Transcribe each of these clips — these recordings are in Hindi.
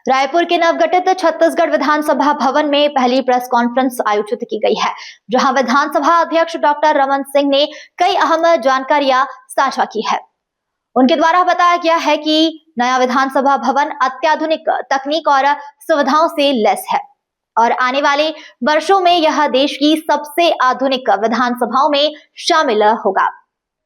रायपुर के नवगठित छत्तीसगढ़ विधानसभा भवन में पहली प्रेस कॉन्फ्रेंस आयोजित की गई है, जहां विधानसभा अध्यक्ष डॉक्टर रमन सिंह ने कई अहम जानकारियां साझा की है। उनके द्वारा बताया गया है कि नया विधानसभा भवन अत्याधुनिक तकनीक और सुविधाओं से लैस है और आने वाले वर्षों में यह देश की सबसे आधुनिक विधानसभाओं में शामिल होगा।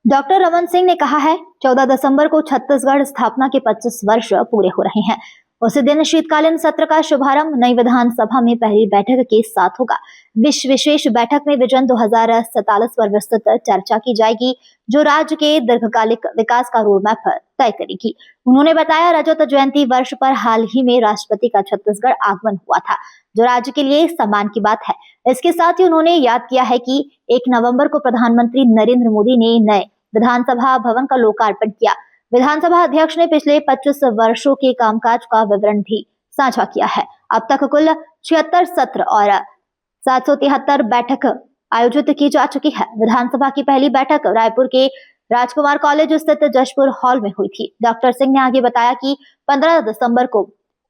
डॉक्टर रमन सिंह ने कहा है, 14 दिसंबर को छत्तीसगढ़ स्थापना के 25 वर्ष पूरे हो रहे हैं। उसी दिन शीतकालीन सत्र का शुभारंभ नई विधानसभा में पहली बैठक के साथ होगा। विशेष बैठक में विजन 2047 पर विस्तृत चर्चा की जाएगी, जो राज्य के दीर्घकालिक विकास का रोड मैप तय करेगी। उन्होंने बताया, रजत जयंती वर्ष पर हाल ही में राष्ट्रपति का छत्तीसगढ़ आगमन हुआ था, जो राज्य के लिए सम्मान की बात है। इसके साथ ही उन्होंने याद किया है कि 1 नवंबर को प्रधानमंत्री नरेंद्र मोदी ने नए विधानसभा भवन का लोकार्पण किया। विधानसभा अध्यक्ष ने पिछले 25 वर्षों के कामकाज का विवरण भी साझा किया है। अब तक कुल 76 सत्र और 773 बैठक आयोजित की जा चुकी है। विधानसभा की पहली बैठक रायपुर के राजकुमार कॉलेज स्थित जशपुर हॉल में हुई थी। डॉक्टर सिंह ने आगे बताया कि 15 दिसंबर को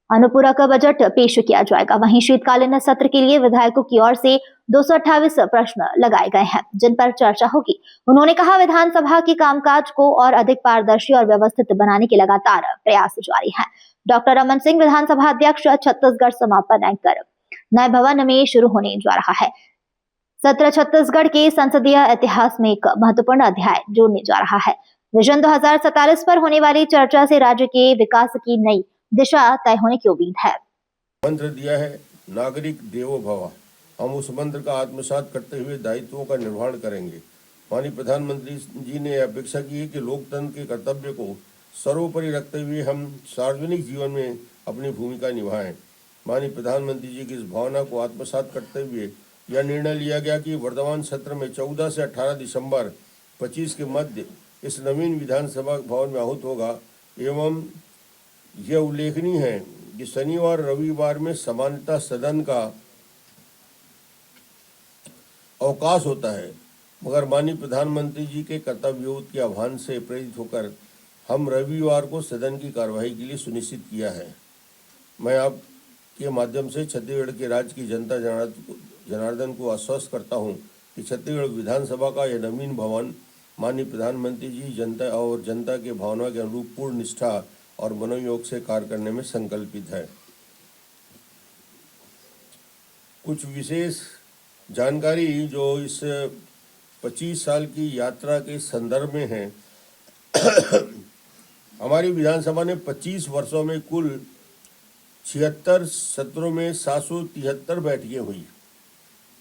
अनुपूरक बजट पेश किया जाएगा। वहीं शीतकालीन सत्र के लिए विधायकों की ओर से 228 प्रश्न लगाए गए हैं, जिन पर चर्चा होगी। उन्होंने कहा, विधानसभा की कामकाज को और अधिक पारदर्शी और व्यवस्थित बनाने के लगातार प्रयास जारी हैं। डॉक्टर रमन सिंह विधानसभा अध्यक्ष छत्तीसगढ़ समापन एंकर नए भवन में शुरू होने जा रहा है। सत्र छत्तीसगढ़ के संसदीय इतिहास में एक महत्वपूर्ण अध्याय जोड़ने जा रहा है। विजन 2047 पर होने वाली चर्चा से राज्य के विकास की नई दिशा तय होने की उम्मीद है। मंत्र दिया है, नागरिक देवो भव। हम उस मंत्र का आत्मसात करते हुए दायित्वों का निर्वहन करेंगे। माननीय प्रधानमंत्री जी ने अपेक्षा की है कि लोकतंत्र के कर्तव्य को सर्वोपरि रखते हुए हम सार्वजनिक जीवन में अपनी भूमिका निभाएं। माननीय प्रधानमंत्री जी की इस भावना को आत्मसात करते हुए यह निर्णय लिया गया कि वर्तमान सत्र में 14 से 18 दिसंबर 25 के मध्य इस नवीन विधानसभा भवन में आहूत होगा। एवं यह उल्लेखनीय है कि शनिवार रविवार में सामान्यतः सदन का अवकाश होता है, मगर माननीय प्रधानमंत्री जी के कर्तव्योत के आह्वान से प्रेरित होकर हम रविवार को सदन की कार्यवाही के लिए सुनिश्चित किया है। मैं आपके माध्यम से छत्तीसगढ़ के राज्य की जनता जनार्दन को आश्वस्त करता हूं कि छत्तीसगढ़ विधानसभा का यह नवीन भवन माननीय प्रधानमंत्री जी जनता के भावना के अनुरूप पूर्ण निष्ठा और मनोयोग से कार्य करने में संकल्पित है। कुछ विशेष जानकारी जो इस 25 साल की यात्रा के संदर्भ में है। हमारी विधानसभा ने 25 वर्षों में कुल 76 सत्रों में 773 बैठकें हुई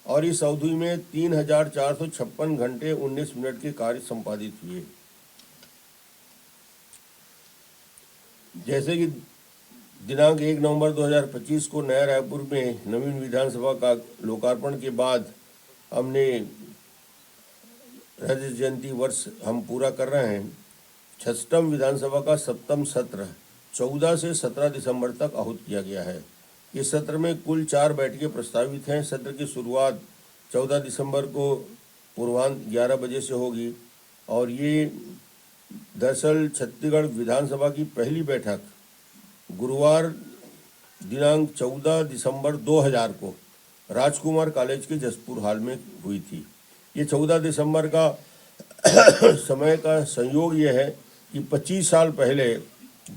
और इस अवधि में 3456 घंटे 19 मिनट के कार्य संपादित हुए। जैसे कि दिनांक 1 नवंबर 2025 को नया रायपुर में नवीन विधानसभा का लोकार्पण के बाद हमने रजत जयंती वर्ष हम पूरा कर रहे हैं। 6वीं विधानसभा का 7वां सत्र 14 से 17 दिसंबर तक आहूत किया गया है। इस सत्र में कुल 4 बैठकें प्रस्तावित हैं। सत्र की शुरुआत 14 दिसंबर को पूर्वाह्न 11 बजे से होगी और ये दरअसल छत्तीसगढ़ विधानसभा की पहली बैठक गुरुवार दिनांक 14 दिसंबर 2000 को राजकुमार कॉलेज के जसपुर हॉल में हुई थी। ये 14 दिसंबर का समय का संयोग ये है कि 25 साल पहले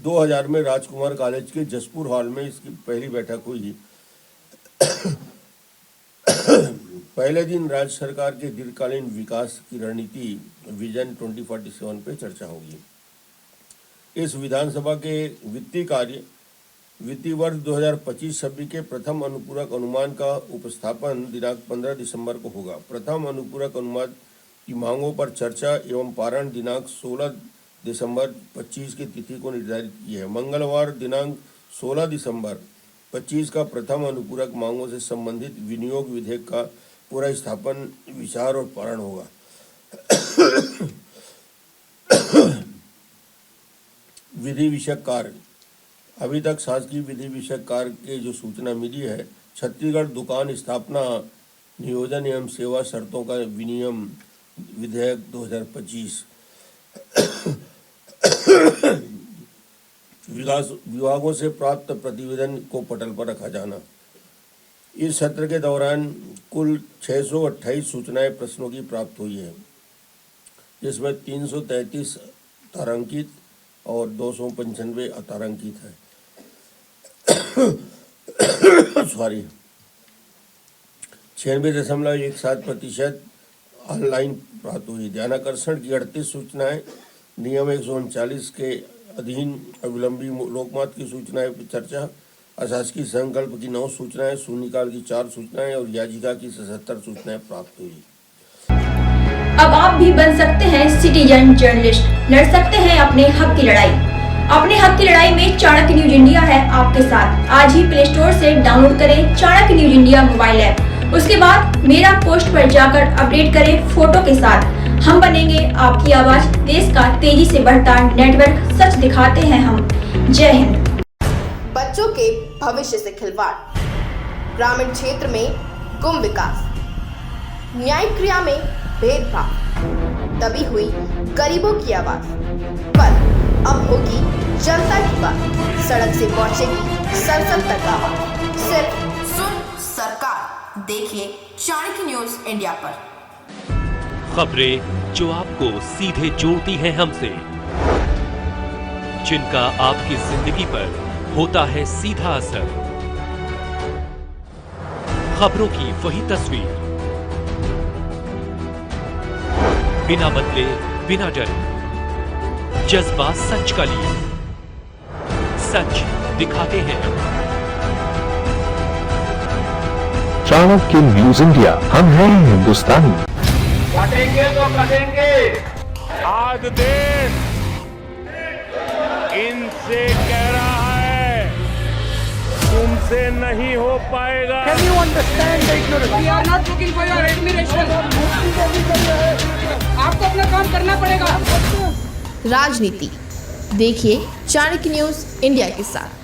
2000 में राजकुमार कॉलेज के जसपुर हॉल में इसकी पहली बैठक हुई। पहले दिन राज्य सरकार के दीर्घकालीन विकास की रणनीति विजन 2047 पे चर्चा होगी। इस विधानसभा के वित्तीय वर्ष 2025-26 के प्रथम अनुपूरक अनुमान का उपस्थापन दिनांक 15 दिसंबर को होगा। प्रथम अनुपूरक अनुमान की मांगों पर चर्चा एवं पारण दिनांक 16 दिसंबर 25 की तिथि को निर्धारित की है। मंगलवार दिनांक 16 दिसंबर 25 का प्रथम अनुपूरक मांगों से संबंधित विनियोग विधेयक का पूरा स्थापन विचार और पारण होगा। विधि विषयक कार्य। अभी तक शासकीय विधि विषयक कार्य के जो सूचना मिली है, छत्तीसगढ़ दुकान स्थापना नियोजन एवं सेवा शर्तों का विनियम विधेयक 2025 विभागों से प्राप्त प्रतिवेदन को पटल पर रखा जाना। इस सत्र के दौरान कुल 628 सूचनाएं प्रश्नों की प्राप्त हुई है, जिसमें 333 तारांकित और 295 अतारांकित है। सॉरी 96.17% ऑनलाइन प्राप्त हुई। ध्यानाकर्षण की 38 सूचनाएं, नियम 139 के अधीन अविलंबी लोकमत की सूचनाएं पर चर्चा, अशासकीय संकल्प की 9 सूचनाएं, शून्यकाल की 4 सूचनाएं और याचिका की 77 सूचनाएं प्राप्त हुई। अब आप भी बन सकते हैं सिटीजन जर्नलिस्ट, लड़ सकते हैं अपने हक की लड़ाई। अपने हक की लड़ाई में चाणक्य न्यूज इंडिया है आपके साथ। आज ही प्ले स्टोर से डाउनलोड करें Chanakya news India mobile app. उसके बाद मेरा पोस्ट पर जाकर अपडेट करें फोटो के साथ। हम बनेंगे आपकी आवाज, देश का तेजी से बढ़ता नेटवर्क, सच दिखाते हैं हम। जय हिंद। बच्चों के भविष्य से खिलवाड़, ग्रामीण क्षेत्र में गुम विकास, न्यायिक क्रिया में भेदभाव, दबी हुई गरीबों की आवाज, पर अब होगी जनता की बात। सड़क से पहुंचेगी संसद तक आवाज। सिर्फ सुन सरकार, देखिए चाणक्य न्यूज इंडिया पर। खबरें जो आपको सीधे जोड़ती हैं हमसे, जिनका आपकी जिंदगी पर होता है सीधा असर। खबरों की वही तस्वीर, बिना बदले बिना डरे, जज्बा सच का लिए, सच दिखाते हैं। चाणक्य न्यूज इंडिया, हम हैं हिंदुस्तानी। कटेंगे तो कटेंगे। आज देश इनसे कह रहा है तुमसे नहीं हो पाएगा। Can you understand the ignorance? We are not looking for your admiration. आपको अपना काम करना पड़ेगा। राजनीति देखिए चाणक्य न्यूज इंडिया के साथ।